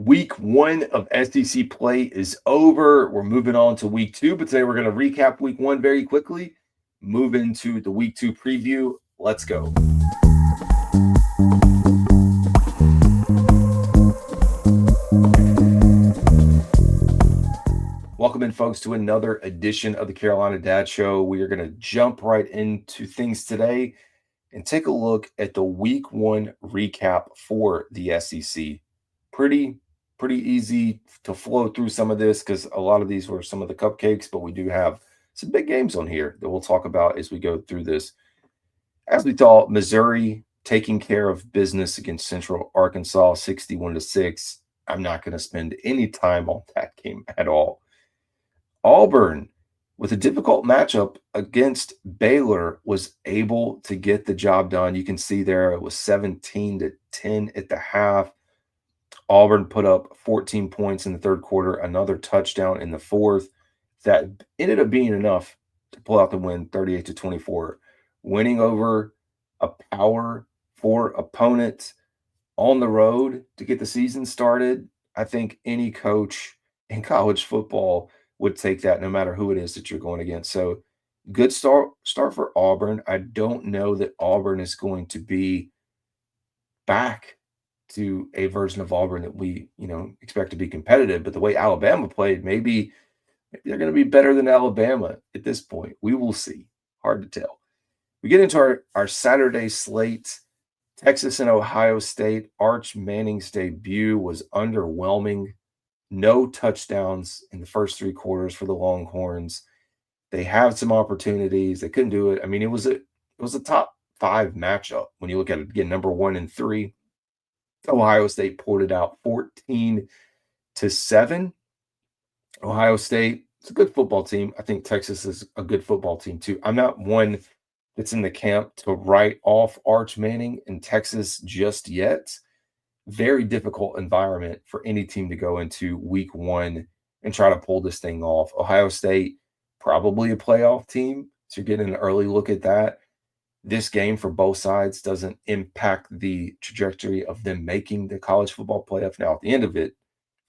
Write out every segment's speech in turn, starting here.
Week one of SEC play is over. We're moving on to week two, but today we're going to recap week one very quickly, move into the week two preview. Let's go. Welcome in, folks, to another edition of the Carolina Dad Show. We are going to jump right into things today and take a look at the week one recap for the SEC. Pretty easy to flow through some of this because a lot of these were some of the cupcakes, but we do have some big games on here that we'll talk about as we go through this. As we thought, Missouri taking care of business against Central Arkansas 61-6. I'm not going to spend any time on that game at all. Auburn, with a difficult matchup against Baylor, was able to get the job done. You can see there it was 17-10 at the half. Auburn put up 14 points in the third quarter, another touchdown in the fourth. That ended up being enough to pull out the win 38-24. Winning over a Power 4 opponent on the road to get the season started. I think any coach in college football would take that no matter who it is that you're going against. So good start for Auburn. I don't know that Auburn is going to be back to a version of Auburn that we, expect to be competitive. But the way Alabama played, maybe they're going to be better than Alabama at this point. We will see. Hard to tell. We get into our Saturday slate. Texas and Ohio State. Arch Manning's debut was underwhelming. No touchdowns in the first three quarters for the Longhorns. They had some opportunities. They couldn't do it. I mean, it was a top five matchup when you look at it. Again, number 1 and 3. Ohio State poured it out 14-7. Ohio State, it's a good football team. I think Texas is a good football team too. I'm not one that's in the camp to write off Arch Manning in Texas just yet. Very difficult environment for any team to go into week one and try to pull this thing off. Ohio State, probably a playoff team. So you're getting an early look at that. This game for both sides doesn't impact the trajectory of them making the college football playoff. Now, at the end of it,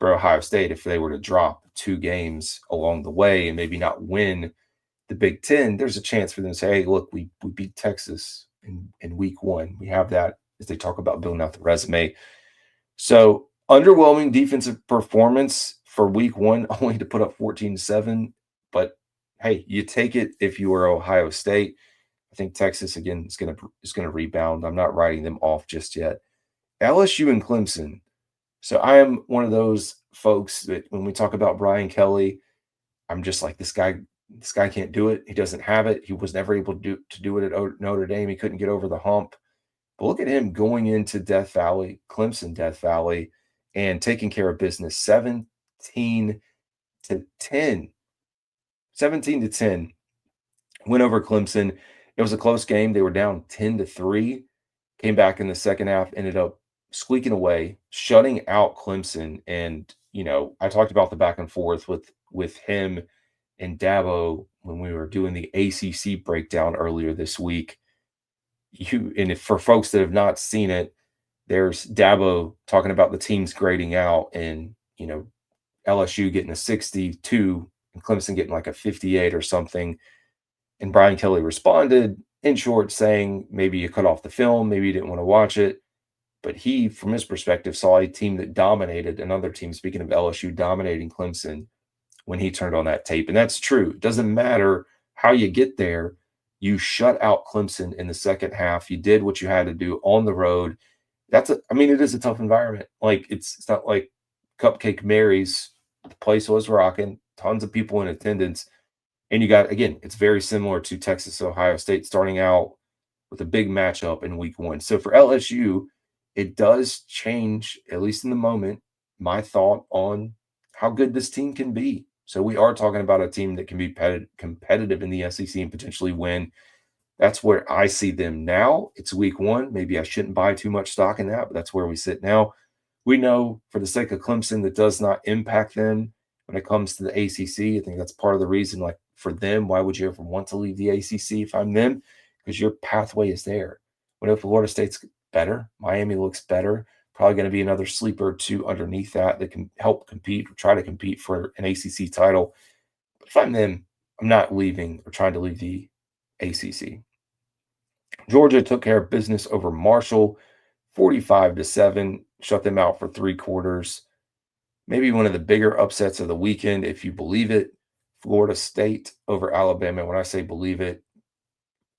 for Ohio State, if they were to drop 2 games along the way and maybe not win the Big Ten, there's a chance for them to say, hey, look, we beat Texas in week one. We have that as they talk about building out the resume. So underwhelming defensive performance for week one, only to put up 14-7. But hey, you take it if you are Ohio State. I think Texas, again, is going to rebound. I'm not writing them off just yet. LSU and Clemson. So I am one of those folks that when we talk about Brian Kelly, I'm just like, this guy can't do it. He doesn't have it. He was never able to do it at Notre Dame. He couldn't get over the hump. But look at him going into Death Valley, Clemson Death Valley, and taking care of business 17-10. 17-10. Went over Clemson. It was a close game. They were down 10-3. Came back in the second half, ended up squeaking away, shutting out Clemson. And, I talked about the back and forth with him and Dabo when we were doing the ACC breakdown earlier this week. For folks that have not seen it, there's Dabo talking about the teams grading out and, LSU getting a 62 and Clemson getting like a 58 or something. And Brian Kelly responded, in short, saying maybe you cut off the film, maybe you didn't want to watch it. But he, from his perspective, saw a team that dominated another team, speaking of LSU, dominating Clemson when he turned on that tape. And that's true. It doesn't matter how you get there. You shut out Clemson in the second half. You did what you had to do on the road. It is a tough environment. Like, it's not like Cupcake Mary's. The place was rocking, tons of people in attendance. And you got, again, it's very similar to Texas, Ohio State, starting out with a big matchup in week one. So for LSU, it does change, at least in the moment, my thought on how good this team can be. So we are talking about a team that can be competitive in the SEC and potentially win. That's where I see them now. It's week one. Maybe I shouldn't buy too much stock in that, but that's where we sit now. We know, for the sake of Clemson, that does not impact them when it comes to the ACC. I think that's part of the reason, like, for them, why would you ever want to leave the ACC if I'm them? Because your pathway is there. What if Florida State's better? Miami looks better. Probably going to be another sleeper or two underneath that can help compete or try to compete for an ACC title. But if I'm them, I'm not leaving or trying to leave the ACC. Georgia took care of business over Marshall, 45-7, shut them out for 3 quarters. Maybe one of the bigger upsets of the weekend, if you believe it, Florida State over Alabama. When I say believe it,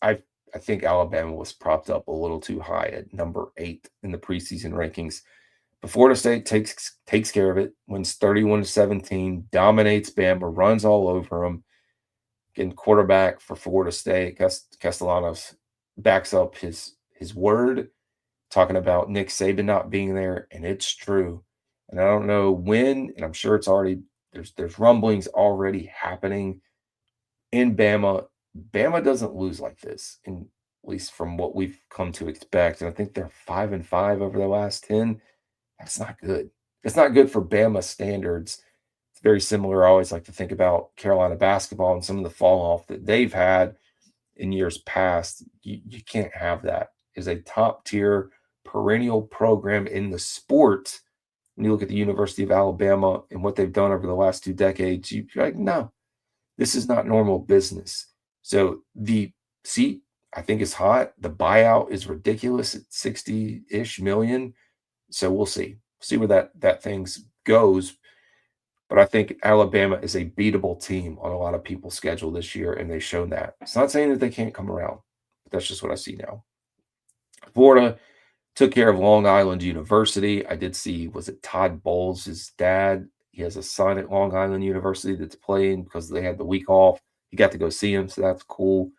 I think Alabama was propped up a little too high at number 8 in the preseason rankings. But Florida State takes care of it, wins 31-17, dominates Bama, runs all over them. Getting quarterback for Florida State, Castellanos backs up his word, talking about Nick Saban not being there, and it's true. And I don't know when, and I'm sure it's already there's rumblings already happening in Bama. Bama doesn't lose like this, and at least from what we've come to expect. And I think they're 5-5 over the last 10. That's not good. It's not good for Bama standards. It's very similar. I always like to think about Carolina basketball and some of the fall off that they've had in years past. You can't have that. It's a top tier perennial program in the sport. When you look at the University of Alabama and what they've done over the last 2 decades, you're like, no, this is not normal business. So the seat, I think, is hot. The buyout is ridiculous at 60-ish million. So we'll see where that things goes. But I think Alabama is a beatable team on a lot of people's schedule this year, and they've shown that. It's not saying that they can't come around, but that's just what I see now. Florida took care of Long Island University. I did see, was it Todd Bowles, his dad? He has a son at Long Island University that's playing because they had the week off. He got to go see him, so that's cool.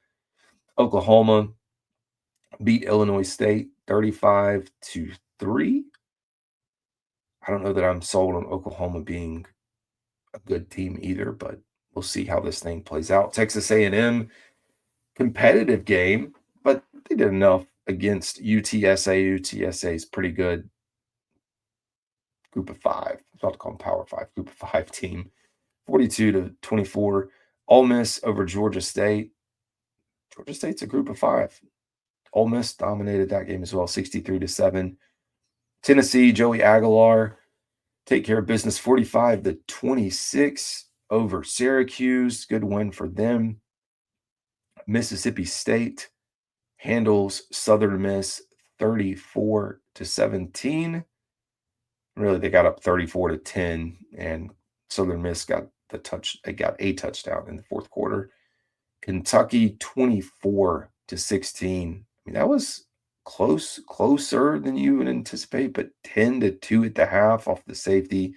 Oklahoma beat Illinois State 35-3. I don't know that I'm sold on Oklahoma being a good team either, but we'll see how this thing plays out. Texas A&M, competitive game, but they did enough against UTSA. UTSA is pretty good. Group of 5. I was about to call them Power 5. Group of 5 team. 42-24. Ole Miss over Georgia State. Georgia State's a group of 5. Ole Miss dominated that game as well, 63-7. Tennessee, Joey Aguilar, take care of business, 45-26 over Syracuse. Good win for them. Mississippi State handles Southern Miss 34-17. Really, they got up 34-10, and Southern Miss got a touchdown in the fourth quarter. Kentucky 24-16. I mean, that was closer than you would anticipate, but 10-2 at the half off the safety.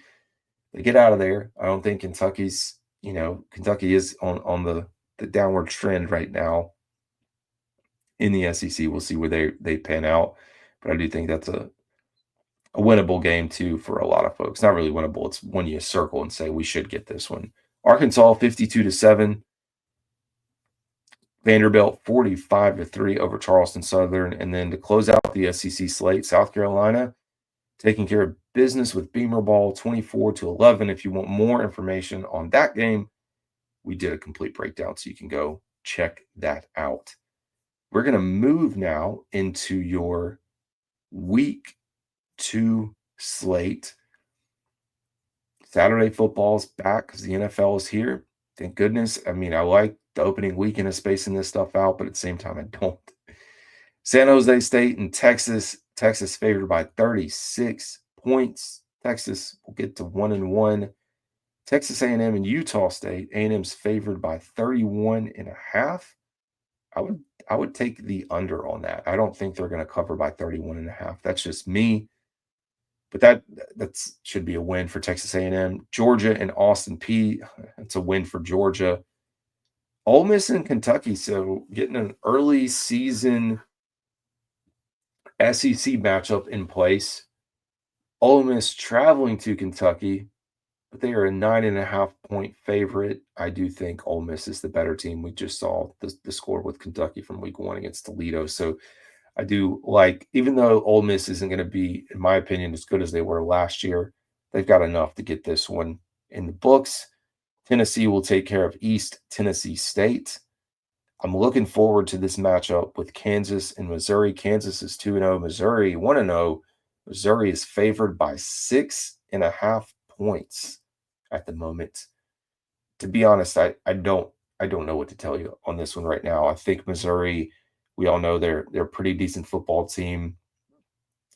They get out of there. I don't think Kentucky is on the downward trend right now in the SEC. We'll see where they pan out, but I do think that's a winnable game too for a lot of folks. Not really winnable. It's one you circle and say we should get this one. Arkansas 52-7. Vanderbilt 45-3 over Charleston Southern. And then to close out the SEC slate, South Carolina taking care of business with Beamer Ball 24-11. If you want more information on that game, we did a complete breakdown, so you can go check that out. We're going to move now into your week 2 slate. Saturday football's back because the NFL is here. Thank goodness. I mean, I like the opening weekend of spacing this stuff out, but at the same time, I don't. San Jose State and Texas. Texas favored by 36 points. Texas will get to 1-1. Texas A&M and Utah State. A&M's favored by 31.5. I would take the under on that. I don't think they're going to cover by 31.5. That's just me. But that should be a win for Texas A&M. Georgia and Austin Peay. It's a win for Georgia. Ole Miss and Kentucky. So getting an early season SEC matchup in place. Ole Miss traveling to Kentucky, but they are a 9.5-point favorite. I do think Ole Miss is the better team. We just saw the score with Kentucky from week 1 against Toledo. So I do like, even though Ole Miss isn't going to be, in my opinion, as good as they were last year, they've got enough to get this one in the books. Tennessee will take care of East Tennessee State. I'm looking forward to this matchup with Kansas and Missouri. Kansas is 2-0, Missouri 1-0. Missouri is favored by 6.5 points at the moment. To be honest, I don't know what to tell you on this one right now. I think Missouri, we all know they're a pretty decent football team.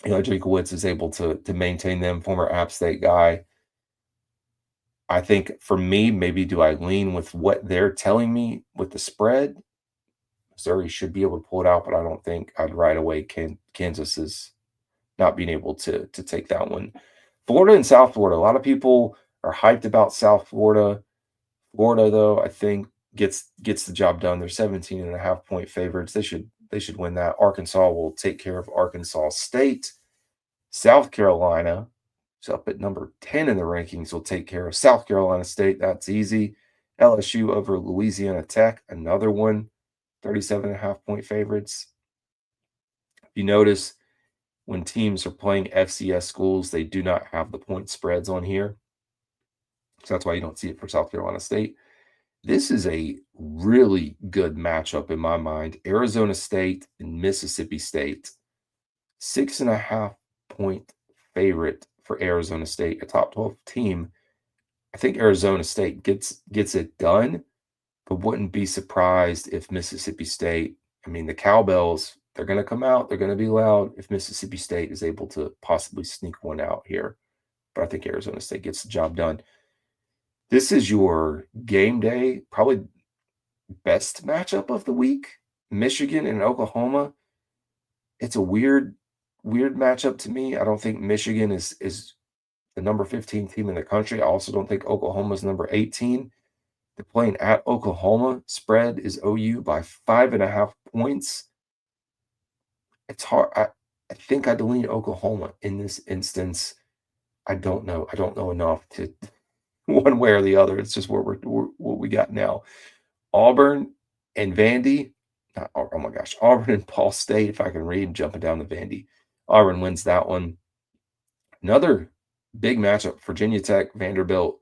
Jankowitz is able to maintain them, former App State guy. I think for me, maybe do I lean with what they're telling me with the spread? Missouri should be able to pull it out, but I don't think I'd right away Kansas is not being able to take that one. Florida and South Florida. A lot of people are hyped about South Florida. Florida, though, I think gets the job done. They're 17.5 point favorites. They should win that. Arkansas will take care of Arkansas State. South Carolina is up at number 10 in the rankings. Will take care of South Carolina State. That's easy. LSU over Louisiana Tech, another one. 37.5 point favorites. If you notice, when teams are playing FCS schools, they do not have the point spreads on here. So that's why you don't see it for South Carolina State. This is a really good matchup in my mind. Arizona State and Mississippi State. 6.5 point favorite for Arizona State, a top 12 team. I think Arizona State gets it done, but wouldn't be surprised if Mississippi State, the Cowbells, they're going to come out. They're going to be loud if Mississippi State is able to possibly sneak one out here. But I think Arizona State gets the job done. This is your game day, probably best matchup of the week. Michigan and Oklahoma. It's a weird matchup to me. I don't think Michigan is the number 15 team in the country. I also don't think Oklahoma's number 18. They're playing at Oklahoma. Spread is OU by 5.5 points. It's hard. I think I'd lean Oklahoma in this instance. I don't know. I don't know enough to one way or the other. It's just what we got now. Auburn and Vandy. Oh my gosh. Auburn and Ball State. If I can read, jumping down to Vandy. Auburn wins that one. Another big matchup. Virginia Tech, Vanderbilt.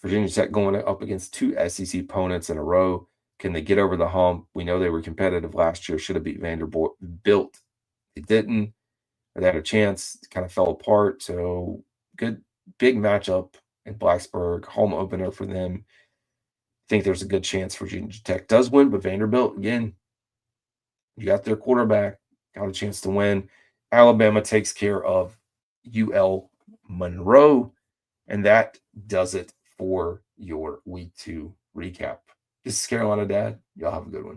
Virginia Tech going up against two SEC opponents in a row. Can they get over the hump? We know they were competitive last year. Should have beat Vanderbilt. They didn't. They had a chance. It kind of fell apart. So good, big matchup in Blacksburg. Home opener for them. I think there's a good chance Virginia Tech does win, but Vanderbilt, again, you got their quarterback. Got a chance to win. Alabama takes care of UL Monroe. And that does it for your week 2 recap. This is Carolina Dad. Y'all have a good one.